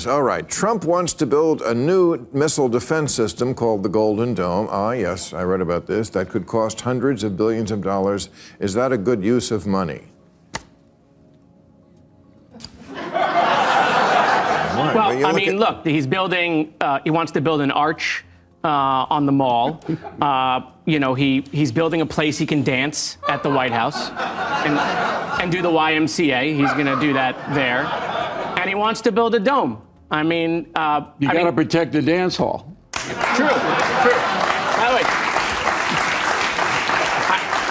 All right, Trump wants to build a new missile defense system called the Golden Dome. Ah, yes, I read about this. That could cost hundreds of billions of dollars. Is that a good use of money? Well, I mean, look, he's building, he wants to build an arch on the mall. You know, he's building a place he can dance at the White House and do the YMCA. He's going to do that there. And he wants to build a dome. I mean, you got to protect the dance hall. True. By the way,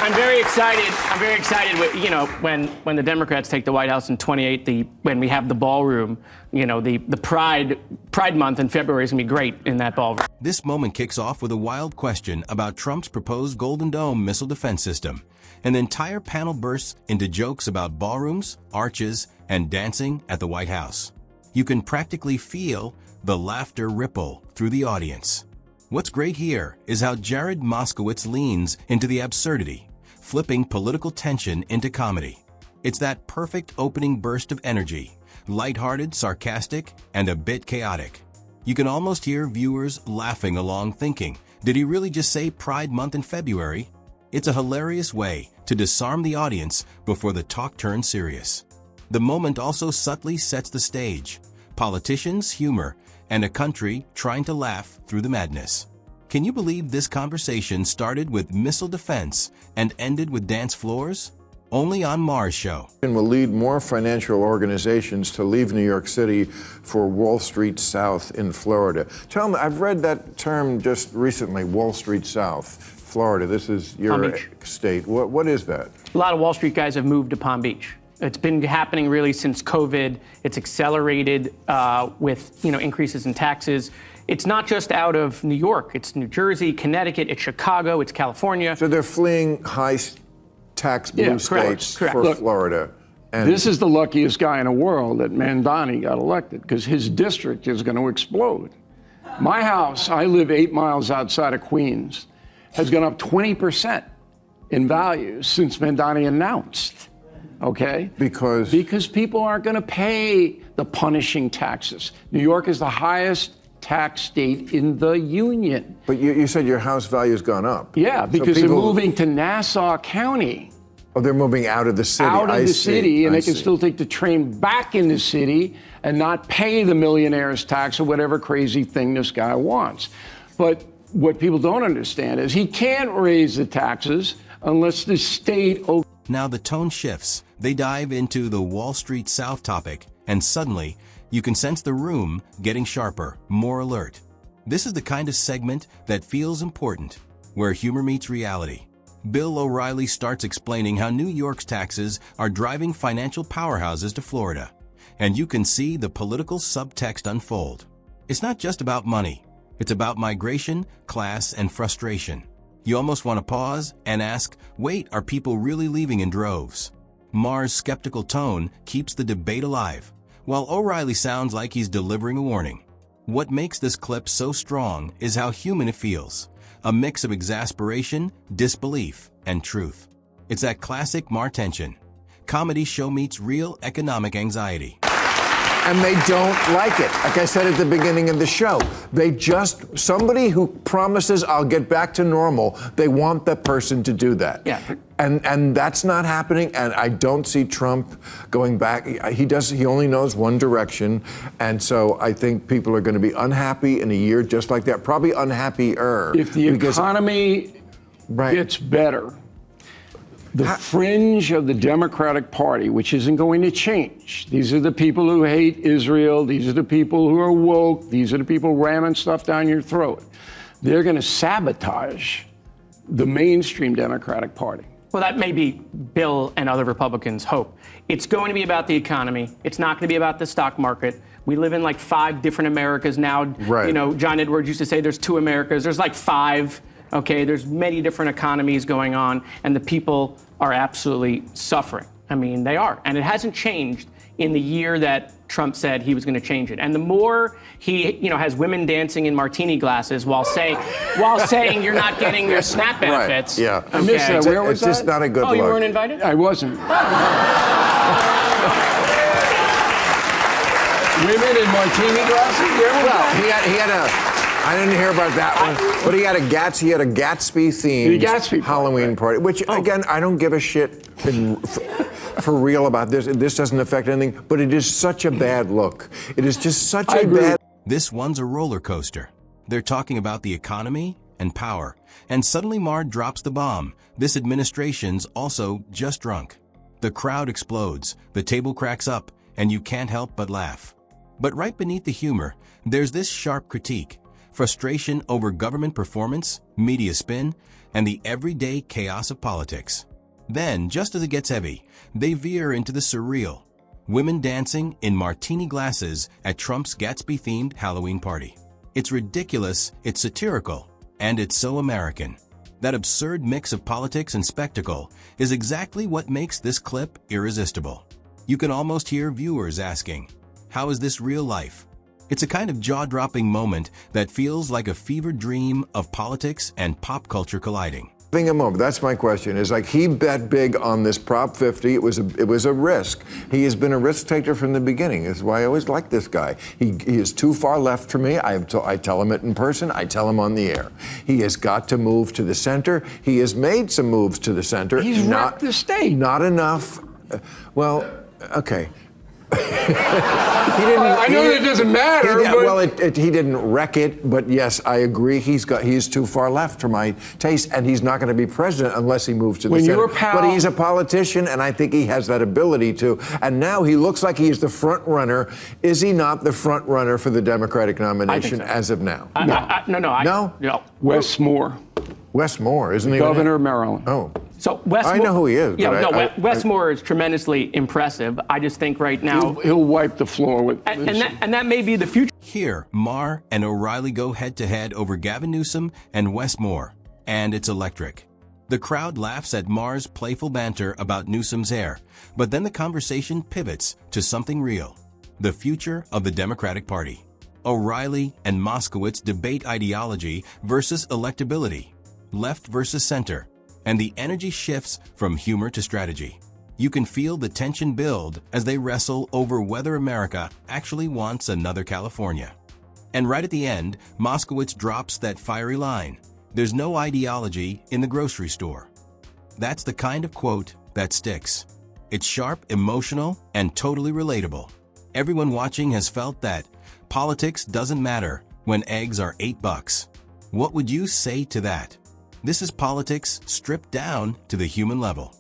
I'm very excited. I'm very excited with, you know, when the Democrats take the White House in 28, when we have the ballroom, you know, the Pride Month in February is going to be great in that ballroom. This moment kicks off with a wild question about Trump's proposed Golden Dome missile defense system. An entire panel bursts into jokes about ballrooms, arches, and dancing at the White House. You can practically feel the laughter ripple through the audience. What's great here is how Jared Moskowitz leans into the absurdity, flipping political tension into comedy. It's that perfect opening burst of energy, lighthearted, sarcastic, and a bit chaotic. You can almost hear viewers laughing along thinking, did he really just say Pride Month in February? It's a hilarious way to disarm the audience before the talk turns serious. The moment also subtly sets the stage. Politicians, humor, and a country trying to laugh through the madness. Can you believe this conversation started with missile defense and ended with dance floors? Only on Maher's show. And will lead more financial organizations to leave New York City for Wall Street South in Florida. Tell me, I've read that term just recently, Wall Street South, Florida. This is your state. What is that? A lot of Wall Street guys have moved to Palm Beach. It's been happening really since COVID. It's accelerated with, you know, increases in taxes. It's not just out of New York. It's New Jersey, Connecticut, it's Chicago, it's California. So they're fleeing high-tax blue states for Look, Florida. And this is the luckiest guy in the world that Mandani got elected, because his district is going to explode. My house, I live 8 miles outside of Queens, has gone up 20% in value since Mandani announced. Okay? Because people aren't going to pay the punishing taxes. New York is the highest tax state in the union. But you said your house value has gone up. Yeah, because they're moving to Nassau County. Oh, they're moving out of the city. Out of the city, and they can still take the train back in the city and not pay the millionaire's tax or whatever crazy thing this guy wants. But what people don't understand is he can't raise the taxes unless the state... Now the tone shifts. They dive into the Wall Street South topic, and suddenly, you can sense the room getting sharper, more alert. This is the kind of segment that feels important, where humor meets reality. BillO'Reilly starts explaining how New York's taxes are driving financial powerhouses to Florida. And you can see the political subtext unfold. It's not just about money. It's about migration, class, and frustration. You almost want to pause and ask, wait, are people really leaving in droves? Maher's skeptical tone keeps the debate alive, while O'Reilly sounds like he's delivering a warning. What makes this clip so strong is how human it feels, a mix of exasperation, disbelief, and truth. It's that classic Maher tension. Comedy show meets real economic anxiety. And they don't like it. Like I said at the beginning of the show, somebody who promises I'll get back to normal, they want that person to do that. Yeah. And that's not happening, and I don't see Trump going back. He only knows one direction, and so I think people are going to be unhappy in a year just like that, probably unhappier. If the economy gets better, the fringe of the Democratic Party, which isn't going to change. These are the people who hate Israel. These are the people who are woke. These are the people ramming stuff down your throat. They're going to sabotage the mainstream Democratic Party. Well, that may be Bill and other Republicans' hope. It's going to be about the economy. It's not going to be about the stock market. We live in like 5 different Americas now. Right. You know, John Edwards used to say there's 2 Americas. There's like 5. Okay, there's many different economies going on, and the people are absolutely suffering. I mean, they are. And it hasn't changed in the year that Trump said he was going to change it. And the more he, you know, has women dancing in martini glasses while saying you're not getting your SNAP benefits. Right. Yeah. Okay. I missed that. Where was it's just not a good look. You weren't invited? I wasn't. Women in martini glasses? Where was Well, that? he had a. I didn't hear about that one, but he had a Gatsby themed Gatsby party, Halloween right. party. Which again, I don't give a shit for real about this. This doesn't affect anything, but it is such a bad look. It is just such a bad. This one's a roller coaster. They're talking about the economy and power, and suddenly Maher drops the bomb. This administration's also just drunk. The crowd explodes, the table cracks up, and you can't help but laugh. But right beneath the humor, there's this sharp critique. Frustration over government performance, media spin, and the everyday chaos of politics. Then, just as it gets heavy, they veer into the surreal. Women dancing in martini glasses at Trump's Gatsby-themed Halloween party. It's ridiculous, it's satirical, and it's so American. That absurd mix of politics and spectacle is exactly what makes this clip irresistible. You can almost hear viewers asking, how is this real life? It's a kind of jaw-dropping moment that feels like a fever dream of politics and pop culture colliding. A moment. That's my question. Is like he bet big on this Prop 50. It was a risk. He has been a risk taker from the beginning. That's why I always like this guy. He is too far left for me. I tell him it in person. I tell him on the air. He has got to move to the center. He has made some moves to the center. He's wrecked the state. Not enough. Well, okay. I know that doesn't matter. He didn't wreck it, but yes, I agree. He's too far left for my taste, and he's not going to be president unless he moves to the center. But he's a politician, and I think he has that ability to. And now he looks like he's the front runner. Is he not the front runner for the Democratic nomination as of now? No. Wes Moore. Wes Moore, isn't he? Governor of Maryland. Oh. So Wes I know who he is. Wes Moore is tremendously impressive. I just think right now he'll wipe the floor with. And that may be the future. Here, Maher and O'Reilly go head-to-head over Gavin Newsom and Wes Moore, and it's electric. The crowd laughs at Maher's playful banter about Newsom's hair, but then the conversation pivots to something real, the future of the Democratic Party. O'Reilly and Moskowitz debate ideology versus electability, left versus center, and the energy shifts from humor to strategy. You can feel the tension build as they wrestle over whether America actually wants another California. And right at the end, Moskowitz drops that fiery line, "There's no ideology in the grocery store." That's the kind of quote that sticks. It's sharp, emotional, and totally relatable. Everyone watching has felt that politics doesn't matter when eggs are $8. What would you say to that? This is politics stripped down to the human level.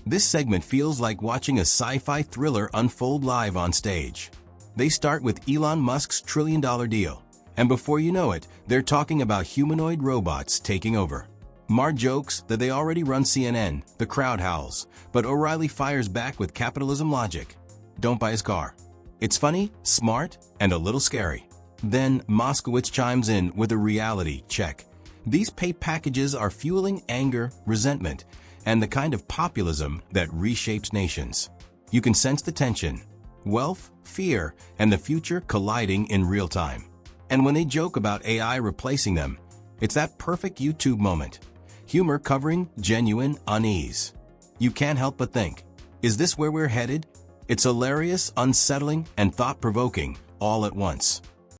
This segment feels like watching a sci-fi thriller unfold live on stage. They start with Elon Musk's trillion-dollar deal, and before you know it, they're talking about humanoid robots taking over. Maher jokes that they already run CNN, the crowd howls, but O'Reilly fires back with capitalism logic. Don't buy his car. It's funny, smart, and a little scary. Then Moskowitz chimes in with a reality check. These pay packages are fueling anger, resentment, and the kind of populism that reshapes nations. You can sense the tension, wealth, fear, and the future colliding in real time. And when they joke about AI replacing them, it's that perfect YouTube moment. Humor covering genuine unease. You can't help but think, is this where we're headed? It's hilarious, unsettling, and thought-provoking all at once.